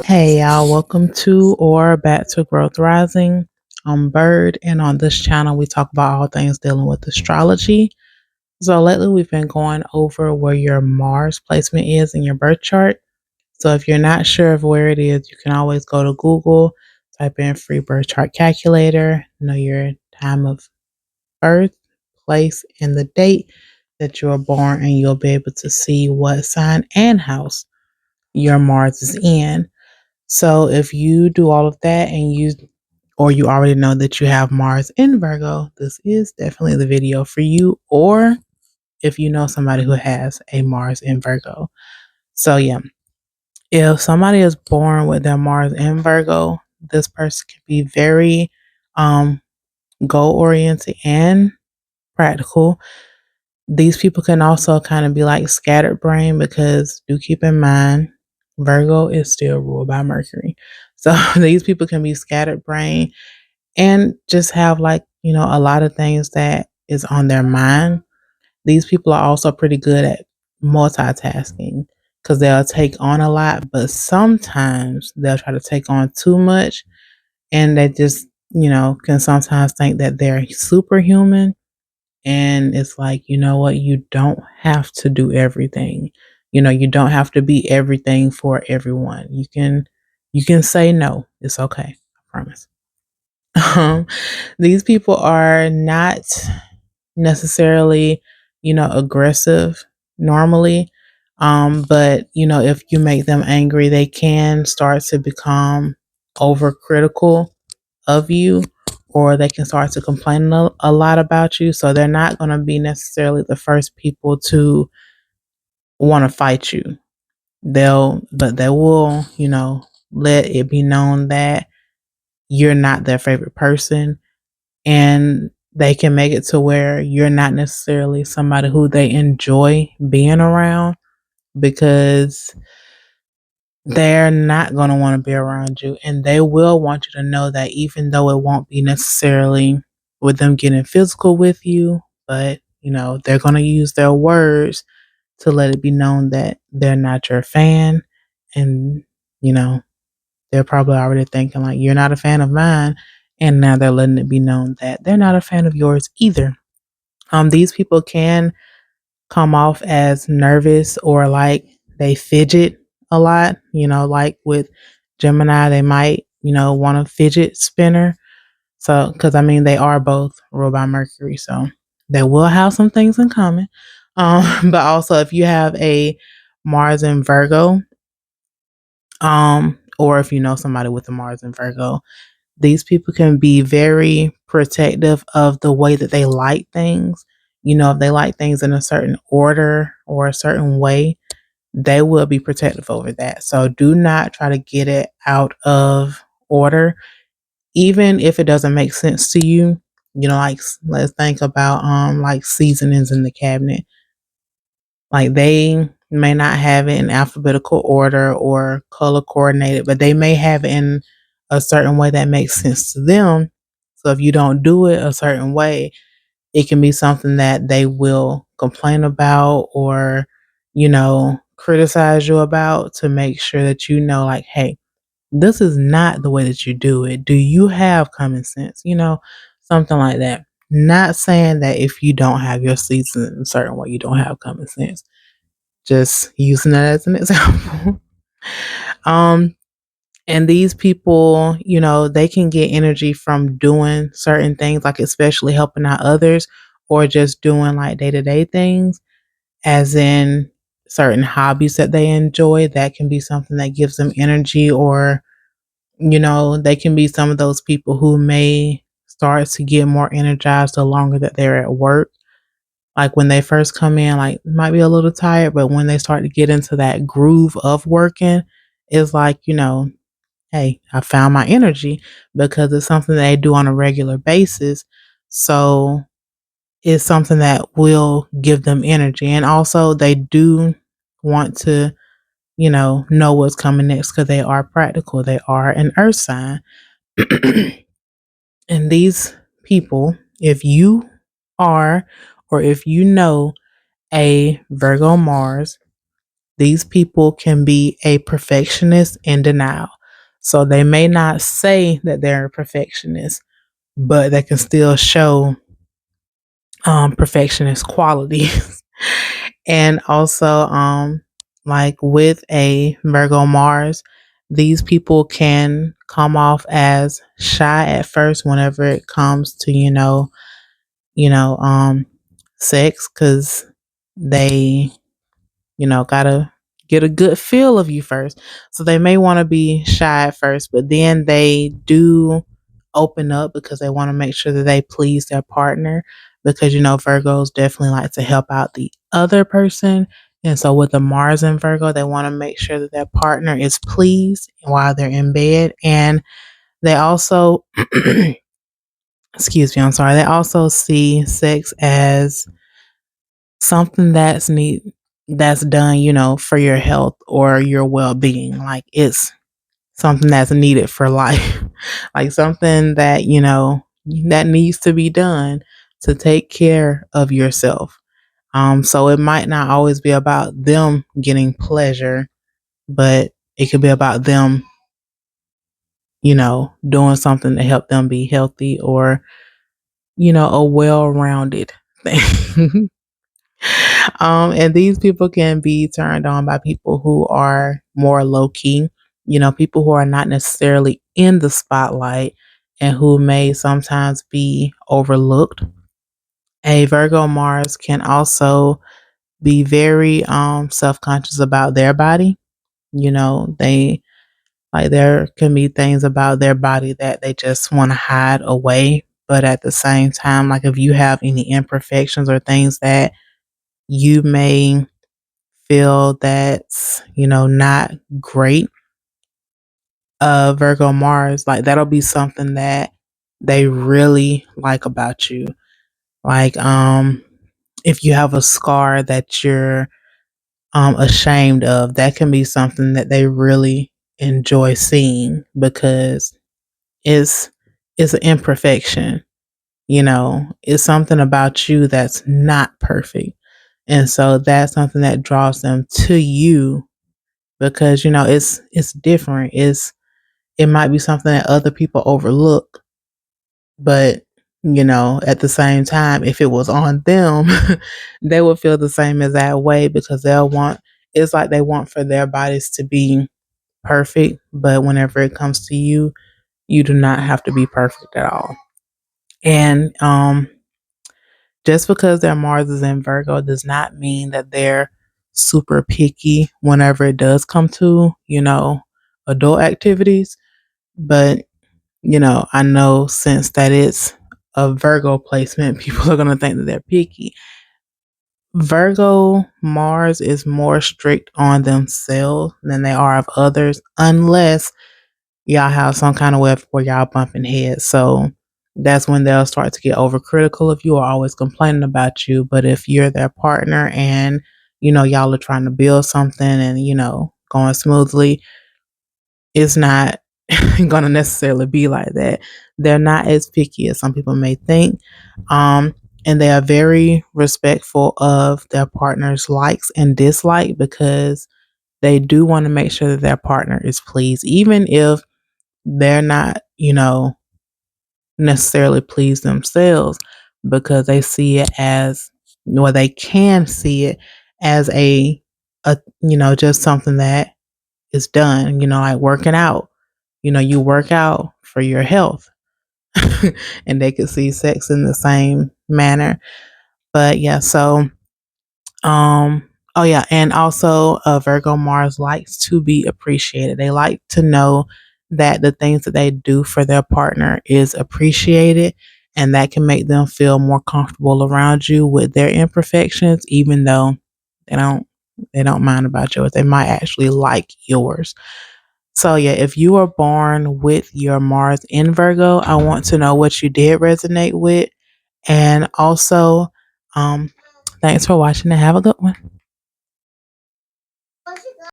Hey y'all, welcome to or back to Growth Rising. I'm Bird, and on this channel, we talk about all things dealing with astrology. So, lately, we've been going over where your Mars placement is in your birth chart. So, if you're not sure of where it is, you can always go to Google, type in free birth chart calculator, know your time of birth, place, and the date that you were born, and you'll be able to see what sign and house your Mars is in. So if you do all of that and you already know that you have Mars in Virgo, this is definitely the video for you. Or if you know somebody who has a Mars in Virgo. So yeah, if somebody is born with their Mars in Virgo, this person can be very um goal oriented and practical. These people can also kind of be like scatterbrained because do keep in mind Virgo is still ruled by Mercury. So these people can be scatterbrained and just have a lot of things that is on their mind. These people are also pretty good at multitasking because they'll take on a lot, but sometimes they'll try to take on too much and they just, can sometimes think that they're superhuman. And it's like, you know what? You don't have to do everything. You don't have to be everything for everyone. You can say no. It's okay. I promise. Um, these people are not necessarily, aggressive normally. But if you make them angry, they can start to become overcritical of you, or they can start to complain a lot about you. So they're not going to be necessarily the first people to want to fight you. But they will, let it be known that you're not their favorite person, and they can make it to where you're not necessarily somebody who they enjoy being around because they're not going to want to be around you, and they will want you to know that even though it won't be necessarily with them getting physical with you, but they're going to use their words to let it be known that they're not your fan. And you know they're probably already thinking like you're not a fan of mine, and now they're letting it be known that they're not a fan of yours either. These people can come off as nervous or like they fidget a lot. Like with Gemini, they might, want a fidget spinner. So, because I mean, they are both ruled by Mercury, so they will have some things in common. But also, if you have a Mars in Virgo, or if you know somebody with a Mars in Virgo, these people can be very protective of the way that they like things. If they like things in a certain order or a certain way, they will be protective over that. So do not try to get it out of order, even if it doesn't make sense to you. Like let's think about like seasonings in the cabinet. Like they may not have it in alphabetical order or color coordinated, but they may have it in a certain way that makes sense to them. So if you don't do it a certain way, it can be something that they will complain about or, criticize you about to make sure that like, hey, this is not the way that you do it. Do you have common sense? Something like that. Not saying that if you don't have your season in a certain way, you don't have common sense. Just using that as an example. um, and these people, they can get energy from doing certain things, like especially helping out others or just doing like day to day things, as in certain hobbies that they enjoy. That can be something that gives them energy, or, they can be some of those people who may start to get more energized the longer that they're at work. Like when they first come in, like might be a little tired, but when they start to get into that groove of working, it's like, hey, I found my energy because it's something that they do on a regular basis. So it's something that will give them energy. And also they do want to, know what's coming next because they are practical. They are an earth sign. And these people, if you are, or if you know a Virgo Mars, these people can be a perfectionist in denial. So they may not say that they're a perfectionist, but they can still show perfectionist qualities. And also, like with a Virgo Mars, these people can come off as shy at first whenever it comes to, you know, sex, because they, gotta get a good feel of you first. So they may want to be shy at first, but then they do open up because they want to make sure that they please their partner. Because, Virgos definitely like to help out the other person. And so with the Mars and Virgo, they want to make sure that their partner is pleased while they're in bed. And they also, excuse me, I'm sorry, they also see sex as something that's done, for your health or your well-being. Like it's something that's needed for life. Like something that, that needs to be done to take care of yourself. So it might not always be about them getting pleasure, but it could be about them, doing something to help them be healthy or, a well-rounded thing. And these people can be turned on by people who are more low key, people who are not necessarily in the spotlight and who may sometimes be overlooked. A Virgo Mars can also be very self conscious about their body. They like there can be things about their body that they just want to hide away. But at the same time, like if you have any imperfections or things that you may feel that's, not great, Virgo Mars, like that'll be something that they really like about you. Like, if you have a scar that you're ashamed of, that can be something that they really enjoy seeing because it's it's an imperfection. It's something about you that's not perfect. And so that's something that draws them to you because it's different. It might be something that other people overlook, but at the same time, if it was on them, they would feel the same as that way because they'll want it's like they want for their bodies to be perfect, but whenever it comes to you, you do not have to be perfect at all. And just because their Mars is in Virgo does not mean that they're super picky whenever it does come to, adult activities. But, I know since that it's a Virgo placement, people are going to think that they're picky. Virgo Mars is more strict on themselves than they are of others, unless y'all have some kind of way where y'all bumping heads. So that's when they'll start to get overcritical of you or always complaining about you. But if you're their partner and, y'all are trying to build something and, going smoothly, it's not going to necessarily be like that. They're not as picky as some people may think. And they are very respectful of their partner's likes and dislikes because they do want to make sure that their partner is pleased, even if they're not, necessarily pleased themselves because they see it as, or they can see it as just something that is done, like working out. You work out for your health. And they could see sex in the same manner. But yeah, so oh yeah, and also Virgo Mars likes to be appreciated. They like to know that the things that they do for their partner is appreciated, and that can make them feel more comfortable around you with their imperfections, even though they don't they don't mind about yours. They might actually like yours. So yeah, if you were born with your Mars in Virgo, I want to know what you did resonate with. And also, thanks for watching and have a good one.